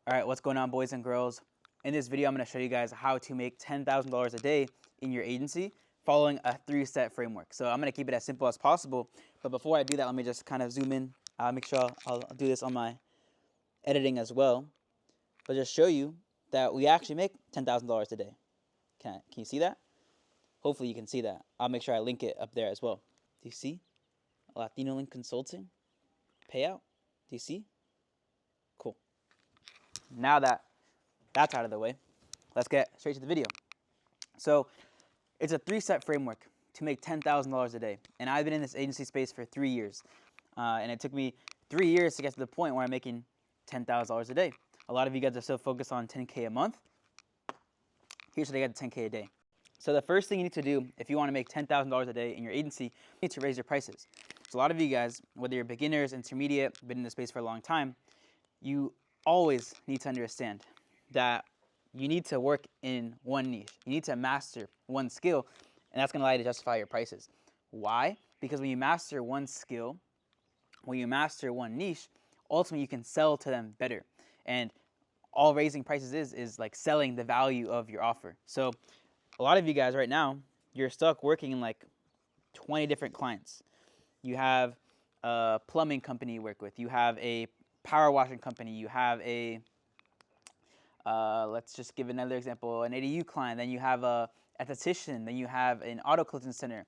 Alright, what's going on, boys and girls? In this video, I'm going to show you guys how to make $10,000 a day in your agency following a 3-step framework. So I'm going to keep it as simple as possible. But before I do that, let me just kind of zoom in. Make sure I'll do this on my editing as well. I'll just show you that we actually make $10,000 a day. Can you see that? Hopefully you can see that. I'll make sure I link it up there as well. Do you see? Latino Link Consulting payout. Do you see? Cool. Now that that's out of the way, let's get straight to the video. So it's a 3-step framework to make $10,000 a day. And I've been in this agency space for 3 years. And it took me 3 years to get to the point where I'm making $10,000 a day. A lot of you guys are still focused on $10K a month. Here's how to get to $10K a day. So the first thing you need to do if you want to make $10,000 a day in your agency, you need to raise your prices. So a lot of you guys, whether you're beginners, intermediate, been in this space for a long time, you always need to understand that you need to work in one niche. You need to master one skill, and that's going to allow you to justify your prices. Why? Because when you master one skill, when you master one niche, ultimately you can sell to them better. And all raising prices is like selling the value of your offer. So a lot of you guys right now, you're stuck working in like 20 different clients. You have a plumbing company you work with. You have a power washing company. You have a, let's just give another example, an ADU client. Then you have a esthetician. Then you have an auto cleansing center.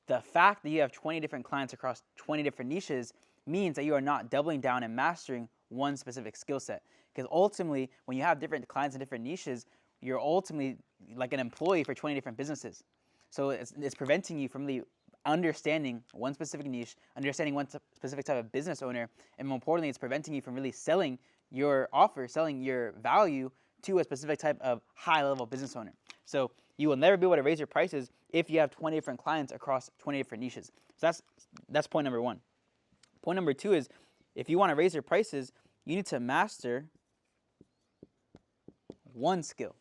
The fact that you have 20 different clients across 20 different niches means that you are not doubling down and mastering one specific skill set. Because ultimately, when you have different clients in different niches, you're ultimately like an employee for 20 different businesses. So it's preventing you from really understanding one specific niche, understanding one specific type of business owner, and more importantly, it's preventing you from really selling your offer, selling your value to a specific type of high-level business owner. So you will never be able to raise your prices if you have 20 different clients across 20 different niches. So that's point number one. Point number two is if you want to raise your prices, you need to master one skill.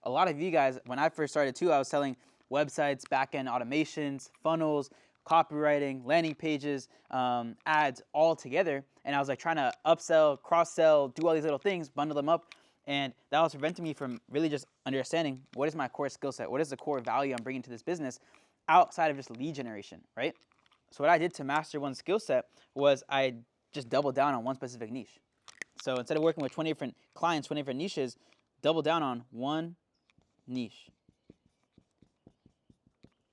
A lot of you guys, when I first started too, I was selling websites, back-end automations, funnels, copywriting, landing pages, ads all together. And I was like trying to upsell, cross-sell, do all these little things, bundle them up. And that was preventing me from really just understanding what is my core skill set, what is the core value I'm bringing to this business outside of just lead generation, right? So what I did to master one skill set was I just doubled down on one specific niche. So instead of working with 20 different clients, 20 different niches, double down on one niche.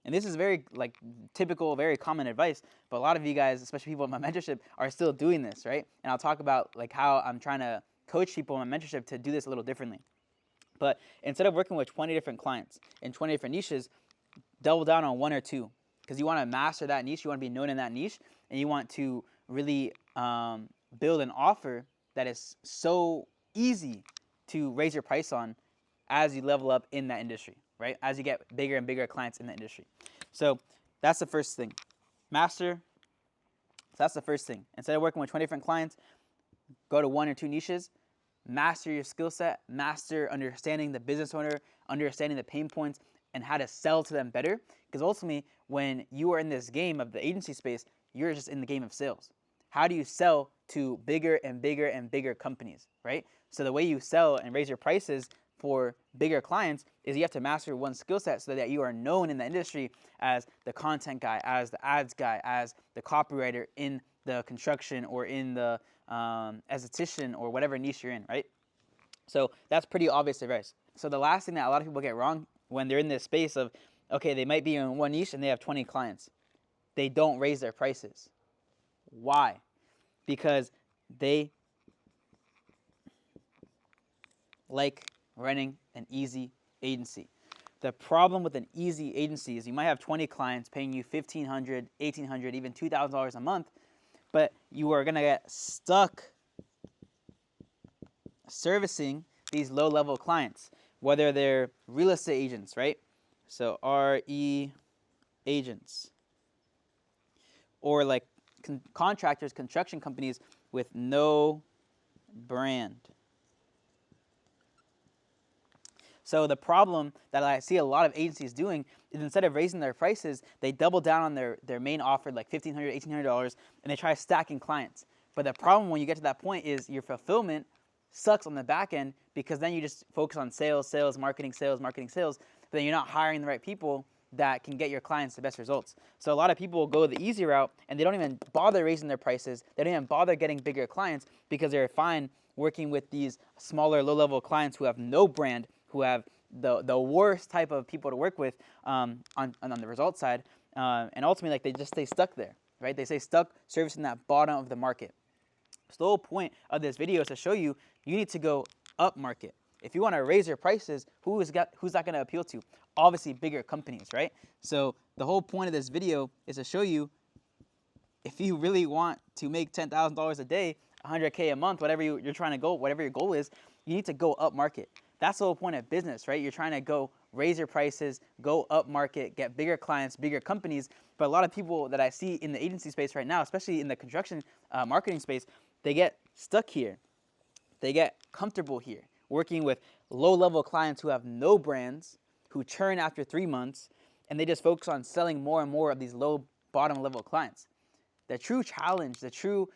And this is very like typical, very common advice, but a lot of you guys, especially people in my mentorship, are still doing this, right? And I'll talk about like how I'm trying to coach people in my mentorship to do this a little differently. But instead of working with 20 different clients in 20 different niches, double down on one or two, because you want to master that niche, you want to be known in that niche, and you want to really build an offer that is so easy to raise your price on as you level up in that industry, right? As you get bigger and bigger clients in the industry. So that's the first thing. Master. So that's the first thing. Instead of working with 20 different clients, go to one or two niches, master your skill set, master understanding the business owner, understanding the pain points, and how to sell to them better. Because ultimately, when you are in this game of the agency space, you're just in the game of sales. How do you sell to bigger and bigger and bigger companies, right? So the way you sell and raise your prices for bigger clients is you have to master one skill set so that you are known in the industry as the content guy, as the ads guy, as the copywriter in the construction or in the esthetician or whatever niche you're in, right? So that's pretty obvious advice. So the last thing that a lot of people get wrong when they're in this space of, okay, they might be in one niche and they have 20 clients. They don't raise their prices. Why? Because they like running an easy agency. The problem with an easy agency is you might have 20 clients paying you $1,500, $1,800, even $2,000 a month, but you are going to get stuck servicing these low-level clients, whether they're real estate agents, right? So RE agents, or like contractors, construction companies with no brand. So the problem that I see a lot of agencies doing is instead of raising their prices, they double down on their main offer, like $1,500, $1,800, and they try stacking clients. But the problem when you get to that point is your fulfillment sucks on the back end, because then you just focus on sales, marketing, sales, but then you're not hiring the right people that can get your clients the best results. So a lot of people go the easy route and they don't even bother raising their prices. They don't even bother getting bigger clients because they're fine working with these smaller, low-level clients who have no brand, who have the worst type of people to work with on the result side, and ultimately, like, they just stay stuck there, right? They stay stuck servicing that bottom of the market. So the whole point of this video is to show you need to go up market. If you want to raise your prices, who's that going to appeal to? Obviously, bigger companies, right? So the whole point of this video is to show you, if you really want to make $10,000 a day, 100K a month, whatever you're trying to go, whatever your goal is, you need to go up market. That's the whole point of business, right? You're trying to go raise your prices, go up market, get bigger clients, bigger companies. But a lot of people that I see in the agency space right now, especially in the construction marketing space, they get stuck here. They get comfortable here, working with low-level clients who have no brands, who churn after 3 months, and they just focus on selling more and more of these low bottom-level clients. The true challenge, the true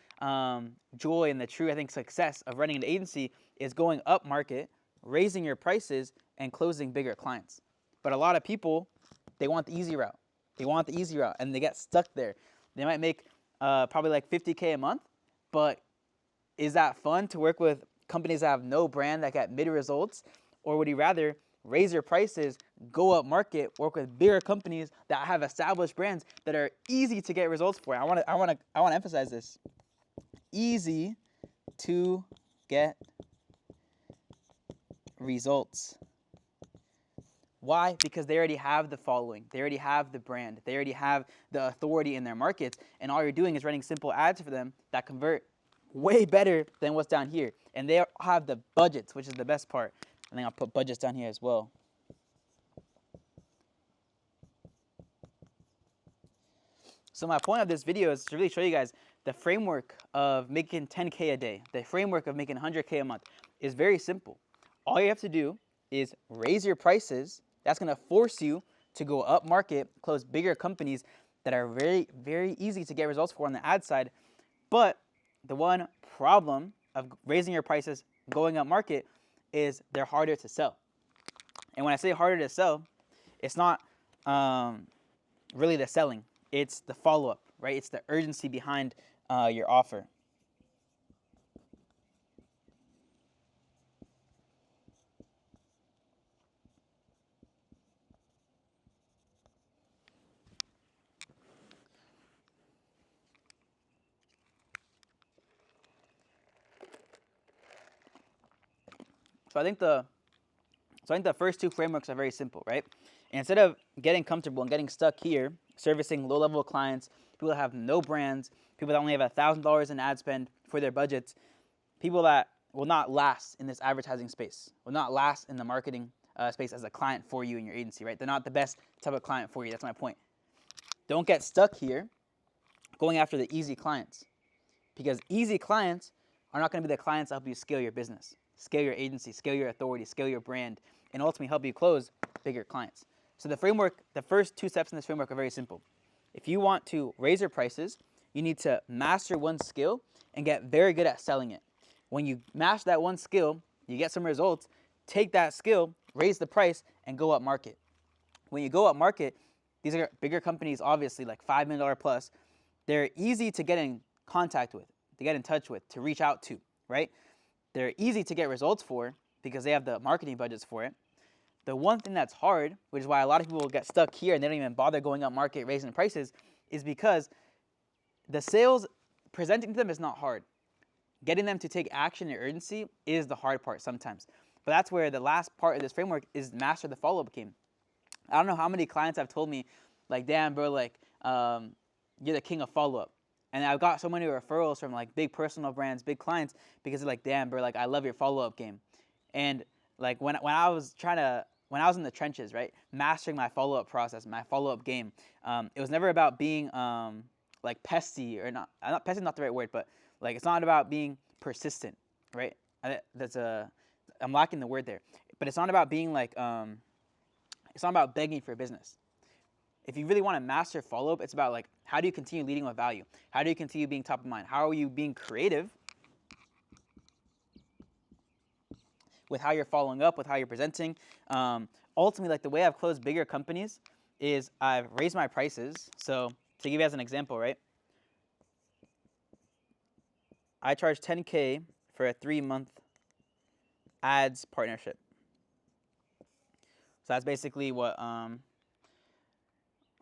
joy, and the true, I think, success of running an agency is going up market, raising your prices, and closing bigger clients. But a lot of people, they want the easy route. They want the easy route, and they get stuck there. They might make probably like 50K a month, but is that fun to work with companies that have no brand, that get mid results? Or would you rather raise your prices, go up market, work with bigger companies that have established brands that are easy to get results for? I want to emphasize this. Easy to get results. Why? Because they already have the following. They already have the brand. They already have the authority in their markets, and all you're doing is running simple ads for them that convert way better than what's down here. And they have the budgets, which is the best part. I think I'll put budgets down here as well. So my point of this video is to really show you guys the framework of making 10K a day, the framework of making 100K a month is very simple. All you have to do is raise your prices. That's going to force you to go up market, close bigger companies that are very, very easy to get results for on the ad side. But the one problem of raising your prices, going up market, is they're harder to sell. And when I say harder to sell, it's not really the selling. It's the follow-up, right? It's the urgency behind your offer. So I think the first two frameworks are very simple, right? And instead of getting comfortable and getting stuck here, servicing low-level clients, people that have no brands, people that only have $1,000 in ad spend for their budgets, people that will not last in this advertising space, will not last in the marketing space as a client for you in your agency, right? They're not the best type of client for you. That's my point. Don't get stuck here going after the easy clients, because easy clients are not going to be the clients that help you scale your business, scale your agency, scale your authority, scale your brand, and ultimately help you close bigger clients. So the framework, the first two steps in this framework are very simple. If you want to raise your prices, you need to master one skill and get very good at selling it. When you master that one skill, you get some results, take that skill, raise the price, and go up market. When you go up market, these are bigger companies, obviously, like $5 million plus. They're easy to get in contact with, to get in touch with, to reach out to, right? They're easy to get results for because they have the marketing budgets for it. The one thing that's hard, which is why a lot of people get stuck here and they don't even bother going up market, raising prices, is because the sales, presenting to them is not hard. Getting them to take action and urgency is the hard part sometimes. But that's where the last part of this framework is master the follow-up game. I don't know how many clients have told me, like, damn, bro, like, you're the king of follow-up. And I've got so many referrals from, like, big personal brands, big clients, because they're like, damn, bro, like, I love your follow-up game. And, like, when I was in the trenches, right, mastering my follow-up process, my follow-up game, it was never about being, like, pesty, or not pesty, not the right word, but, like, it's not about being persistent, right? I'm lacking the word there. But it's not about being, like, it's not about begging for business. If you really want to master follow-up, it's about, like, how do you continue leading with value? How do you continue being top of mind? How are you being creative with how you're following up, with how you're presenting. Ultimately, like the way I've closed bigger companies is I've raised my prices. So to give you as an example, right? I charge 10K for a 3-month ads partnership. So that's basically what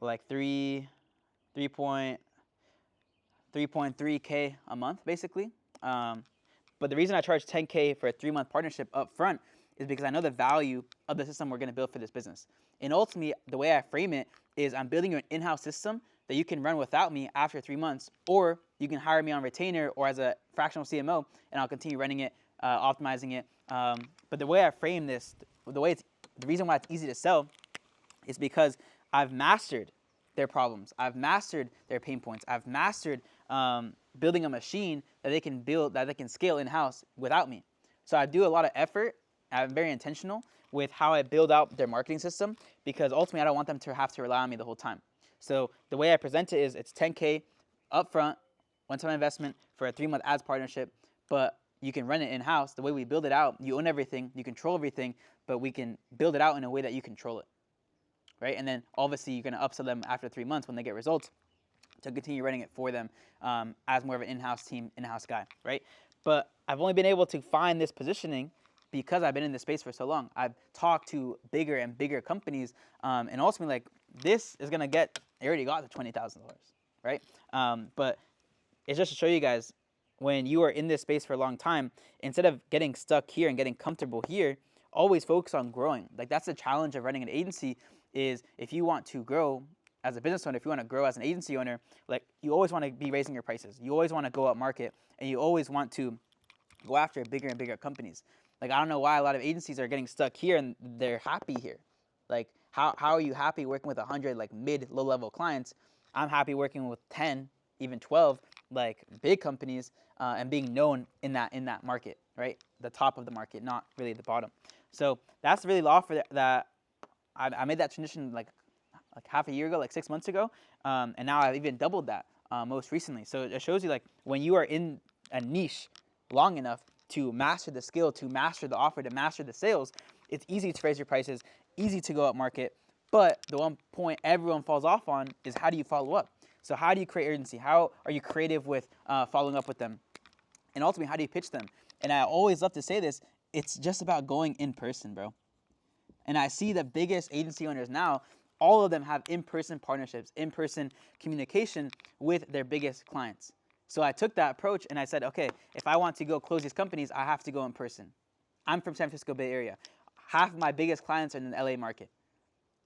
like 3.3K a month basically. But the reason I charge 10K for a 3-month partnership up front is because I know the value of the system we're going to build for this business. And ultimately, the way I frame it is I'm building you an in-house system that you can run without me after 3 months, or you can hire me on retainer or as a fractional CMO, and I'll continue running it, optimizing it. But the way I frame this, the reason why it's easy to sell is because I've mastered their problems. I've mastered their pain points. I've mastered building a machine that they can build, that they can scale in-house without me. So I do a lot of effort. I'm very intentional with how I build out their marketing system, because ultimately I don't want them to have to rely on me the whole time. So the way I present it is it's 10K upfront, one-time investment for a 3-month ads partnership, but you can run it in-house. The way we build it out, you own everything, you control everything, but we can build it out in a way that you control it, right? And then obviously you're gonna upsell them after 3 months when they get results to continue running it for them as more of an in-house team, in-house guy, right? But I've only been able to find this positioning because I've been in this space for so long. I've talked to bigger and bigger companies, and ultimately, like, this is gonna get, I already got to $20,000, right? But it's just to show you guys, when you are in this space for a long time, instead of getting stuck here and getting comfortable here, always focus on growing. Like, that's the challenge of running an agency, is if you want to grow as a business owner, if you want to grow as an agency owner, like, you always want to be raising your prices. You always want to go up market, and you always want to go after bigger and bigger companies. Like, I don't know why a lot of agencies are getting stuck here and they're happy here. Like, how are you happy working with 100 like mid, low level clients? I'm happy working with 10, even 12 like big companies, and being known in that market, right? The top of the market, not really the bottom. So that's really the offer that I made that transition like half a year ago, like 6 months ago, and now I've even doubled that most recently. So it shows you, like, when you are in a niche long enough to master the skill, to master the offer, to master the sales, it's easy to raise your prices, easy to go up market. But the one point everyone falls off on is, how do you follow up? So how do you create urgency? How are you creative with following up with them? And ultimately, how do you pitch them? And I always love to say this, it's just about going in person, bro. And I see the biggest agency owners now, all of them have in-person partnerships, in-person communication with their biggest clients. So I took that approach and I said, okay, if I want to go close these companies, I have to go in person. I'm from San Francisco Bay Area. Half of my biggest clients are in the LA market.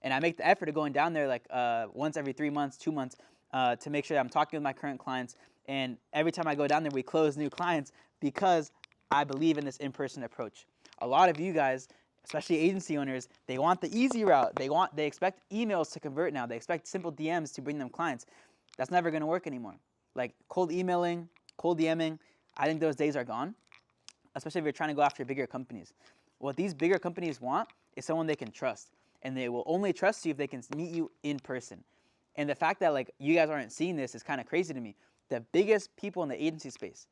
And I make the effort of going down there like once every 3 months, 2 months, to make sure that I'm talking with my current clients. And every time I go down there, we close new clients, because I believe in this in-person approach. A lot of you guys, especially agency owners, they want the easy route. They expect emails to convert now. They expect simple DMs to bring them clients. That's never going to work anymore. Like, cold emailing, cold DMing, I think those days are gone, especially if you're trying to go after bigger companies. What these bigger companies want is someone they can trust, and they will only trust you if they can meet you in person. And the fact that, like, you guys aren't seeing this is kind of crazy to me. The biggest people in the agency space,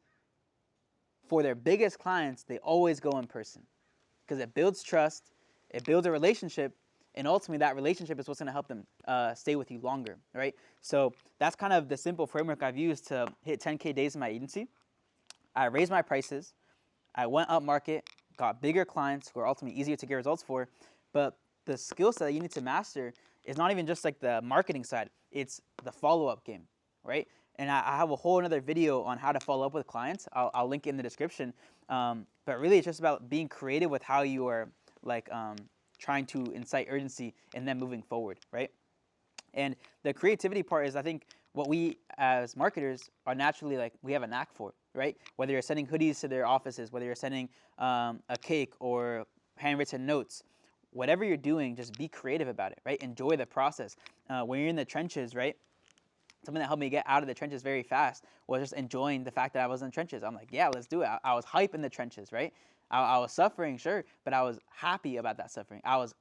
for their biggest clients, they always go in person, because it builds trust, it builds a relationship, and ultimately that relationship is what's going to help them stay with you longer, right? So that's kind of the simple framework I've used to hit 10K days in my agency. I raised my prices, I went up market, got bigger clients who are ultimately easier to get results for. But the skill set that you need to master is not even just like the marketing side, it's the follow-up game, right? And I have a whole another video on how to follow up with clients. I'll link it in the description. But really, it's just about being creative with how you are, like, trying to incite urgency and then moving forward, right? And the creativity part is, I think, what we as marketers are naturally, like, we have a knack for, right? Whether you're sending hoodies to their offices, whether you're sending a cake or handwritten notes, whatever you're doing, just be creative about it, right? Enjoy the process. When you're in the trenches, right? Something that helped me get out of the trenches very fast was just enjoying the fact that I was in the trenches. I'm like, yeah, let's do it. I was hype in the trenches, right? I was suffering, sure, but I was happy about that suffering. I was,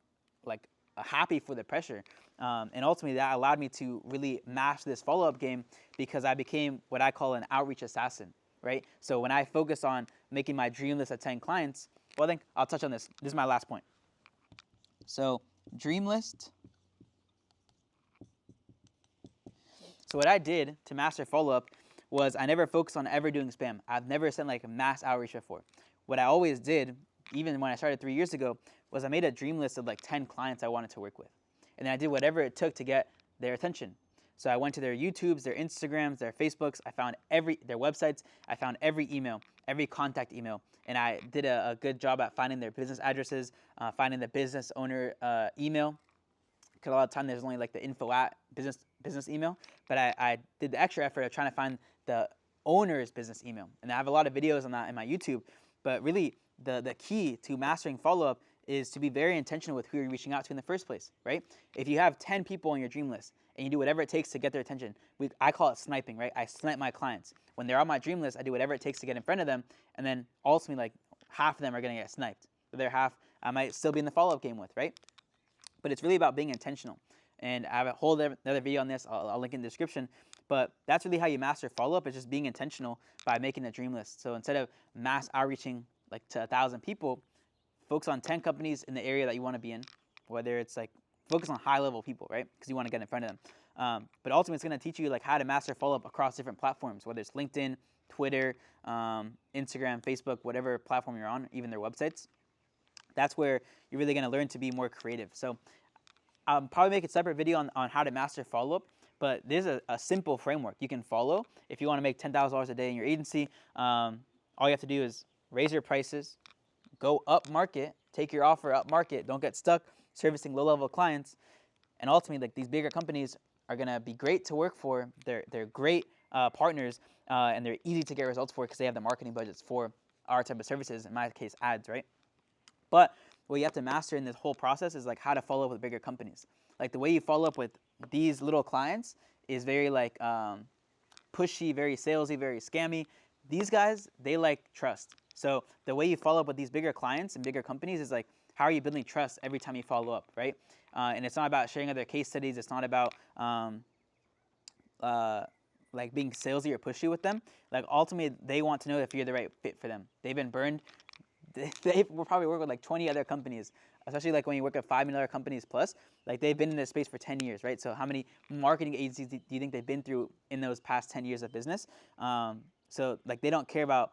like, happy for the pressure. And ultimately, that allowed me to really master this follow-up game, because I became what I call an outreach assassin, right? So when I focus on making my dream list of 10 clients, Well, I think I'll touch on this. This is my last point. So dream list. So what I did to master follow-up was I never focused on ever doing spam. I've never sent like a mass outreach before. What I always did, even when I started 3 years ago, was I made a dream list of like 10 clients I wanted to work with. And then I did whatever it took to get their attention. So I went to their YouTubes, their Instagrams, their Facebooks. I found their websites. I found every email, every contact email. And I did a good job at finding their business addresses, finding the business owner email. Because a lot of time there's only like the info at business email. But I did the extra effort of trying to find the owner's business email. And I have a lot of videos on that in my YouTube. But really, the key to mastering follow-up is to be very intentional with who you're reaching out to in the first place, right? If you have 10 people on your dream list and you do whatever it takes to get their attention, I call it sniping, right? I snipe my clients. When they're on my dream list, I do whatever it takes to get in front of them, and then ultimately, like, half of them are going to get sniped. The other half I might still be in the follow-up game with, right? But it's really about being intentional. And I have a whole another video on this. I'll link in the description. But that's really how you master follow-up, is just being intentional by making a dream list. So instead of mass outreaching like to 1,000 people, focus on 10 companies in the area that you want to be in, whether it's like focus on high-level people, right? Because you want to get in front of them. But ultimately, it's going to teach you like how to master follow-up across different platforms, whether it's LinkedIn, Twitter, Instagram, Facebook, whatever platform you're on, even their websites. That's where you're really going to learn to be more creative. So I'll probably make a separate video on how to master follow-up, but there's a simple framework you can follow if you want to make $10,000 a day in your agency. All you have to do is raise your prices, go up market, take your offer up market, don't get stuck servicing low-level clients, and ultimately, like, these bigger companies are going to be great to work for. They're great partners, and they're easy to get results for because they have the marketing budgets for our type of services, in my case, ads, right? But what you have to master in this whole process is like how to follow up with bigger companies. Like the way you follow up with these little clients is very like pushy, very salesy, very scammy. These guys, they like trust. So the way you follow up with these bigger clients and bigger companies is like, how are you building trust every time you follow up, right? And it's not about sharing other case studies. It's not about like being salesy or pushy with them. Like ultimately, they want to know if you're the right fit for them. They've been burned. They will probably work with like 20 other companies, especially like when you work at $5 million companies plus. Like they've been in this space for 10 years, right? So how many marketing agencies do you think they've been through in those past 10 years of business? So like they don't care about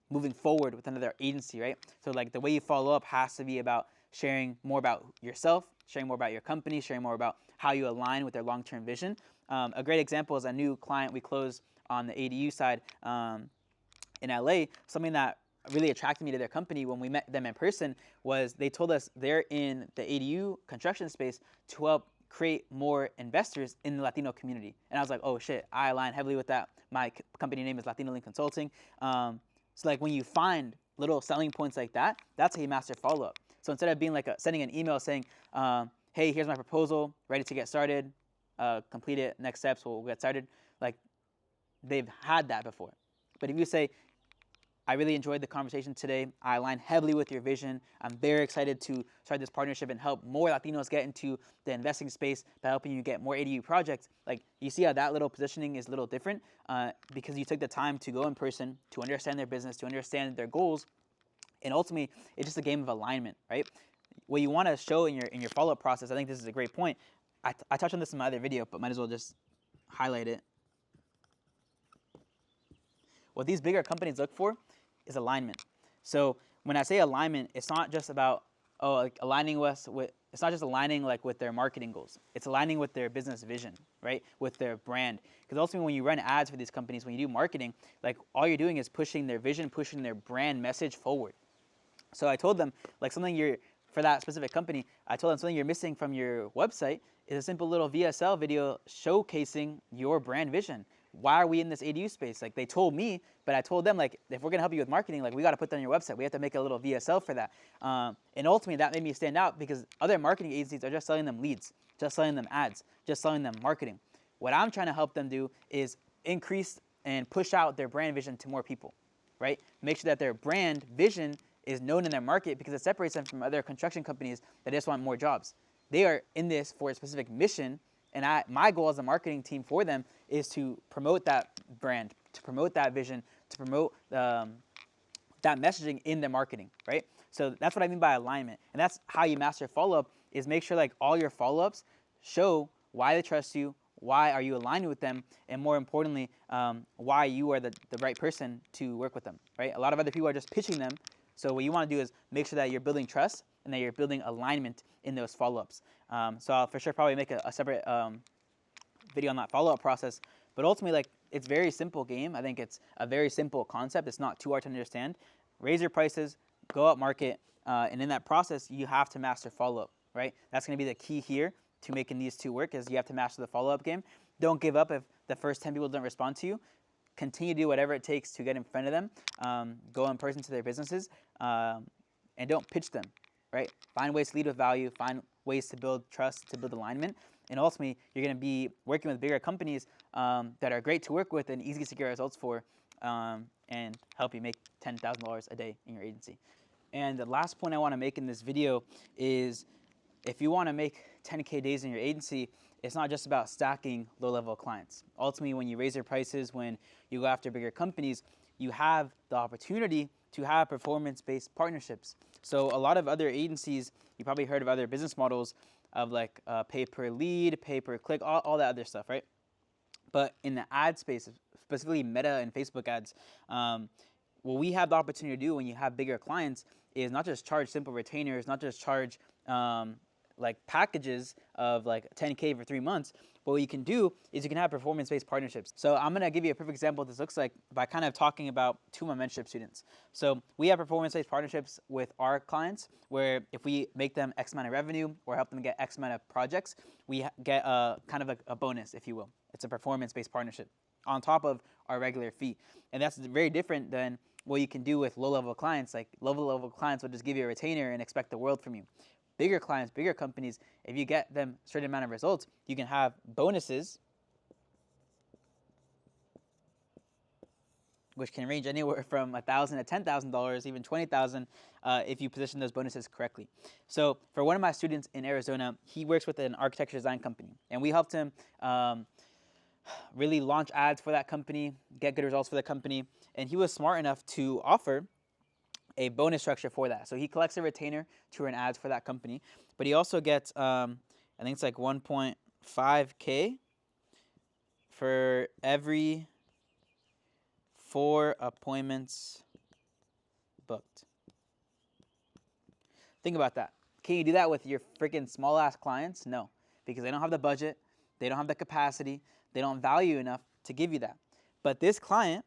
moving forward with another agency, right? So like the way you follow up has to be about sharing more about yourself, sharing more about your company, sharing more about how you align with their long-term vision. A great example is a new client we closed on the ADU side in LA. Something that really attracted me to their company when we met them in person was they told us they're in the ADU construction space to help create more investors in the Latino community. And I was like, oh shit, I align heavily with that. My company name is Latino Link Consulting. So like when you find little selling points like that, that's how you master follow-up. So instead of being like sending an email saying, hey, here's my proposal, ready to get started, complete it, next steps, we'll get started. Like they've had that before. But if you say, I really enjoyed the conversation today. I align heavily with your vision. I'm very excited to start this partnership and help more Latinos get into the investing space by helping you get more ADU projects. Like you see how that little positioning is a little different because you took the time to go in person, to understand their business, to understand their goals. And ultimately, it's just a game of alignment, right? What you want to show in your follow-up process, I think this is a great point. I touched on this in my other video, but might as well just highlight it. What these bigger companies look for is alignment. So when I say alignment, it's not just about aligning us with. It's not just aligning like with their marketing goals. It's aligning with their business vision, right? With their brand. Because ultimately, when you run ads for these companies, when you do marketing, like all you're doing is pushing their vision, pushing their brand message forward. So I told them like something for that specific company. I told them something you're missing from your website is a simple little VSL video showcasing your brand vision. Why are we in this ADU space? Like they told me, but I told them like, if we're gonna help you with marketing, like we gotta put that on your website. We have to make a little VSL for that. And ultimately that made me stand out because other marketing agencies are just selling them leads, just selling them ads, just selling them marketing. What I'm trying to help them do is increase and push out their brand vision to more people, right? Make sure that their brand vision is known in their market because it separates them from other construction companies that just want more jobs. They are in this for a specific mission. And my goal as a marketing team for them is to promote that brand, to promote that vision, to promote that messaging in their marketing, right? So that's what I mean by alignment. And that's how you master follow-up, is make sure like all your follow-ups show why they trust you, why are you aligned with them, and more importantly, why you are the right person to work with them, right? A lot of other people are just pitching them. So what you want to do is make sure that you're building trust and that you're building alignment in those follow-ups. So I'll for sure probably make a separate video on that follow-up process. But ultimately, like, it's a very simple game. I think it's a very simple concept. It's not too hard to understand. Raise your prices, go up market, and in that process, you have to master follow-up, right? That's going to be the key here to making these two work, is you have to master the follow-up game. Don't give up if the first 10 people don't respond to you. Continue to do whatever it takes to get in front of them. Go in person to their businesses, and don't pitch them, right? Find ways to lead with value. Find ways to build trust, to build alignment. And ultimately, you're going to be working with bigger companies that are great to work with and easy to get results for, and help you make $10,000 a day in your agency. And the last point I want to make in this video is, if you want to make 10K days in your agency, it's not just about stacking low-level clients. Ultimately, when you raise your prices, when you go after bigger companies, you have the opportunity to have performance-based partnerships. So a lot of other agencies, you probably heard of other business models of like pay per lead, pay per click, all that other stuff, right? But in the ad space, specifically Meta and Facebook ads, what we have the opportunity to do when you have bigger clients is not just charge simple retainers, not just charge like packages of like 10K for 3 months. But what you can do is you can have performance-based partnerships. So I'm gonna give you a perfect example of what this looks like by kind of talking about two of my mentorship students. So we have performance-based partnerships with our clients, where if we make them X amount of revenue or help them get X amount of projects, we get kind of a bonus, if you will. It's a performance-based partnership on top of our regular fee. And that's very different than what you can do with low-level clients. Like low-level clients will just give you a retainer and expect the world from you. Bigger clients, bigger companies, if you get them a certain amount of results, you can have bonuses, which can range anywhere from $1,000 to $10,000, even $20,000, if you position those bonuses correctly. So for one of my students in Arizona, he works with an architecture design company, and we helped him really launch ads for that company, get good results for the company, and he was smart enough to offer a bonus structure for that. So he collects a retainer to run ads for that company, but he also gets, I think it's like 1.5K for every 4 appointments booked. Think about that. Can you do that with your freaking small ass clients? No, because they don't have the budget, they don't have the capacity, they don't value enough to give you that. But this client,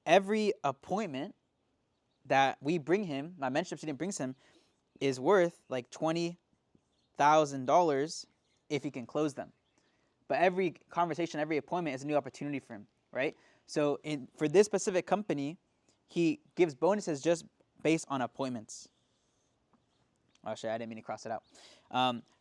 every appointment that we bring him, my mentorship student brings him, is worth like $20,000 if he can close them. But every conversation, every appointment is a new opportunity for him, right? So for this specific company, he gives bonuses just based on appointments. Actually, I didn't mean to cross it out.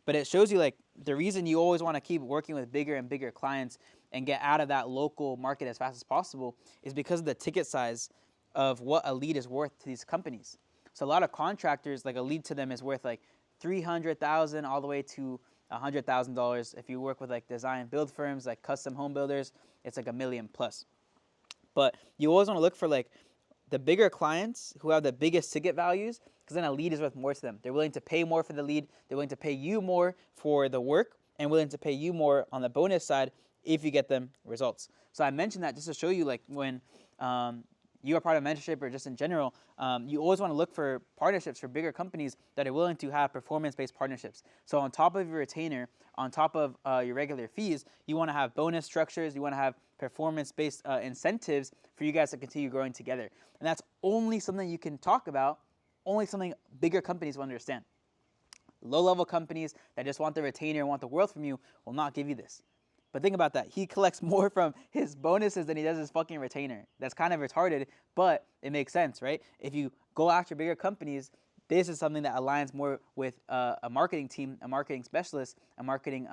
But it shows you like the reason you always want to keep working with bigger and bigger clients and get out of that local market as fast as possible is because of the ticket size of what a lead is worth to these companies. So a lot of contractors, like a lead to them is worth like $300,000 all the way to $100,000. If you work with like design build firms, like custom home builders, it's like $1 million plus. But you always want to look for like the bigger clients who have the biggest ticket values, because then a lead is worth more to them. They're willing to pay more for the lead. They're willing to pay you more for the work and willing to pay you more on the bonus side if you get them results. So I mentioned that just to show you like when you are part of mentorship or just in general, you always want to look for partnerships for bigger companies that are willing to have performance-based partnerships. So on top of your retainer, on top of your regular fees, you want to have bonus structures, you want to have performance-based incentives for you guys to continue growing together. And that's only something you can talk about, only something bigger companies will understand. Low-level companies that just want the retainer and want the world from you will not give you this. But think about that. He collects more from his bonuses than he does his fucking retainer. That's kind of retarded, but it makes sense, right? If you go after bigger companies, this is something that aligns more with a marketing team, a marketing specialist, a marketing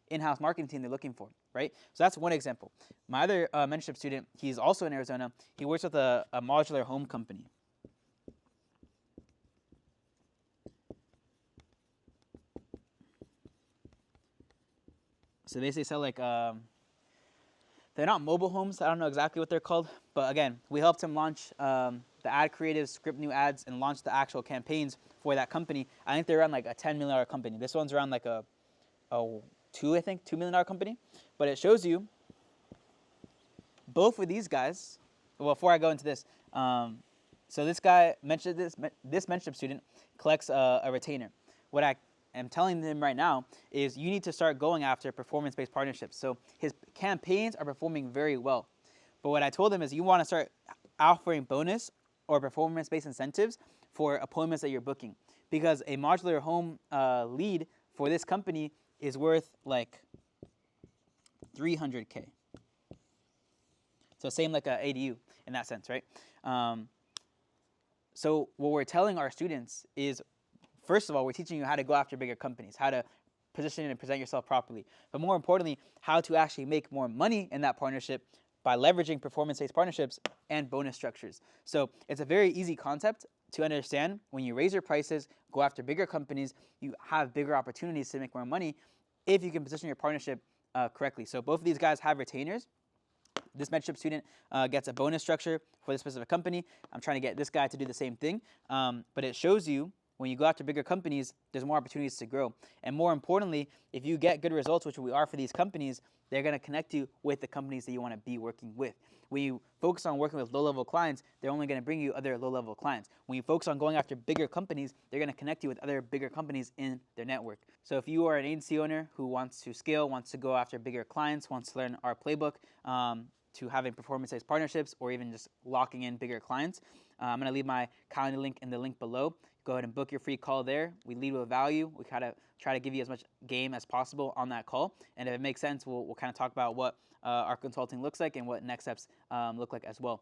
in-house marketing team they're looking for, right? So that's one example. My other mentorship student, he's also in Arizona. He works with a modular home company. So they basically sell like, they're not mobile homes. I don't know exactly what they're called. But again, we helped him launch the ad creatives, script new ads, and launch the actual campaigns for that company, I think they're around like a $10 million company. This one's around like a $2 million company. But it shows you both of these guys. Well, before I go into this, so this guy mentioned this mentorship student collects a retainer. What I am telling him right now is you need to start going after performance-based partnerships. So his campaigns are performing very well. But what I told him is you want to start offering bonus or performance-based incentives for appointments that you're booking. Because a modular home lead for this company is worth like $300K. So same like a ADU in that sense, right? So what we're telling our students is, first of all, we're teaching you how to go after bigger companies, how to position and present yourself properly. But more importantly, how to actually make more money in that partnership by leveraging performance-based partnerships and bonus structures. So it's a very easy concept to understand. When you raise your prices, go after bigger companies, you have bigger opportunities to make more money if you can position your partnership correctly. So both of these guys have retainers. This mentorship student gets a bonus structure for this specific company. I'm trying to get this guy to do the same thing. But it shows you when you go after bigger companies, there's more opportunities to grow. And more importantly, if you get good results, which we are for these companies, they're going to connect you with the companies that you want to be working with. When you focus on working with low-level clients, they're only going to bring you other low-level clients. When you focus on going after bigger companies, they're going to connect you with other bigger companies in their network. So if you are an agency owner who wants to scale, wants to go after bigger clients, wants to learn our playbook, to having performance-based partnerships or even just locking in bigger clients, I'm going to leave my calendar link in the link below. Go ahead and book your free call there. We lead with value. We kind of try to give you as much game as possible on that call. And if it makes sense, we'll kind of talk about what our consulting looks like and what next steps look like as well.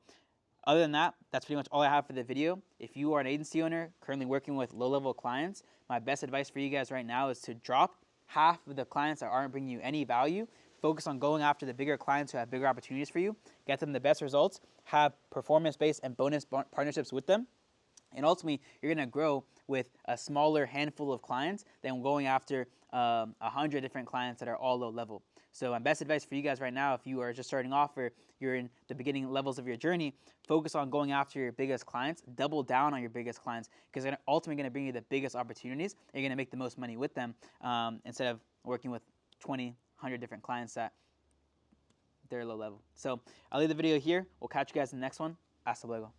Other than that, that's pretty much all I have for the video. If you are an agency owner currently working with low-level clients, my best advice for you guys right now is to drop half of the clients that aren't bringing you any value. Focus on going after the bigger clients who have bigger opportunities for you. Get them the best results. Have performance-based and bonus partnerships with them. And ultimately, you're going to grow with a smaller handful of clients than going after 100 different clients that are all low level. So my best advice for you guys right now, if you are just starting off or you're in the beginning levels of your journey, focus on going after your biggest clients. Double down on your biggest clients because they're ultimately going to bring you the biggest opportunities. And you're going to make the most money with them instead of working with 20, 100 different clients that they're low level. So I'll leave the video here. We'll catch you guys in the next one. Hasta luego.